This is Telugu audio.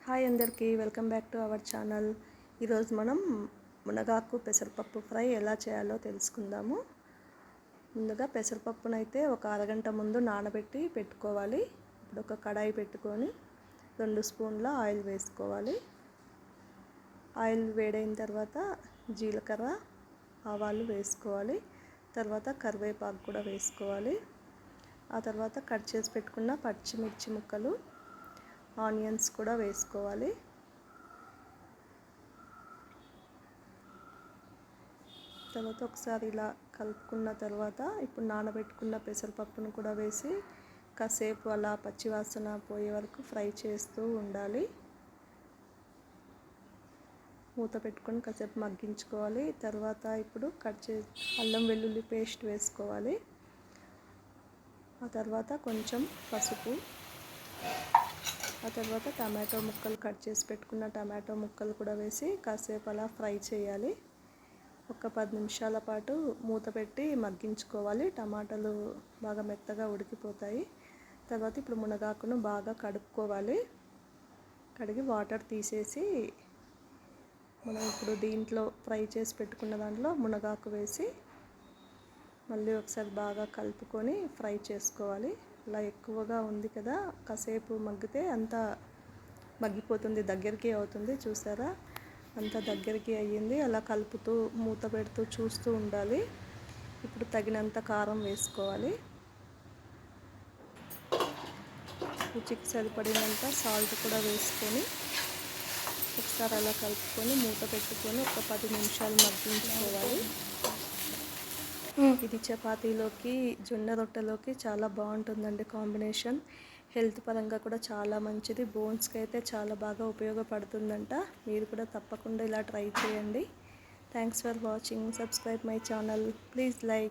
హాయ్ అందరికీ welcome back to our channel. ఈరోజు మనం మునగాకు పెసరపప్పు ఫ్రై ఎలా చేయాలో తెలుసుకుందాము. ముందుగా పెసరపప్పునైతే ఒక అరగంట ముందు నానబెట్టి పెట్టుకోవాలి. ఇప్పుడు ఒక కడాయి పెట్టుకొని 2 స్పూన్ల ఆయిల్ వేసుకోవాలి. ఆయిల్ వేడైన తర్వాత జీలకర్ర, ఆవాలు వేసుకోవాలి. తర్వాత కరివేపాకు కూడా వేసుకోవాలి. ఆ తర్వాత కట్ చేసి పెట్టుకున్న పచ్చిమిర్చి ముక్కలు, ఆనియన్స్ కూడా వేసుకోవాలి. తర్వాత ఒకసారి ఇలా కలుపుకున్న తర్వాత ఇప్పుడు నానబెట్టుకున్న పెసరపప్పును కూడా వేసి కాసేపు అలా పచ్చివాసన పోయే వరకు ఫ్రై చేస్తూ ఉండాలి. మూత పెట్టుకొని కాసేపు మగ్గించుకోవాలి. తర్వాత ఇప్పుడు కట్ చేసి అల్లం వెల్లుల్లి పేస్ట్ వేసుకోవాలి. ఆ తర్వాత కొంచెం పసుపు, ఆ తర్వాత టమాటో ముక్కలు, కట్ చేసి పెట్టుకున్న టమాటో ముక్కలు కూడా వేసి కాసేపు అలా ఫ్రై చేయాలి. ఒక 10 నిమిషాల పాటు మూత పెట్టి మగ్గించుకోవాలి. టమాటాలు బాగా మెత్తగా ఉడికిపోతాయి. తర్వాత ఇప్పుడు మునగాకును బాగా కడుక్కోవాలి. కడిగి వాటర్ తీసేసి మనం ఇప్పుడు దీంట్లో ఫ్రై చేసి పెట్టుకున్న దాంట్లో మునగాకు వేసి మళ్ళీ ఒకసారి బాగా కలుపుకొని ఫ్రై చేసుకోవాలి. ఇలా ఎక్కువగా ఉంది కదా, కాసేపు మగ్గితే అంతా మగ్గిపోతుంది, దగ్గరికి అవుతుంది. చూసారా, అంత దగ్గరికి అయ్యింది. అలా కలుపుతూ మూత పెడుతూ చూస్తూ ఉండాలి. ఇప్పుడు తగినంత కారం వేసుకోవాలి. రుచికి సరిపడినంత సాల్ట్ కూడా వేసుకొని ఒకసారి అలా కలుపుకొని మూత పెట్టుకొని ఒక 10 నిమిషాలు మగ్గించుకోవాలి. ఇది చపాతీలోకి, జొన్న రొట్టెలోకి చాలా బాగుంటుందండి కాంబినేషన్. హెల్త్ పరంగా కూడా చాలా మంచిది. బోన్స్కి అయితే చాలా బాగా ఉపయోగపడుతుందంట. మీరు కూడా తప్పకుండా ఇలా ట్రై చేయండి. Thanks for watching. Subscribe my channel. Please like.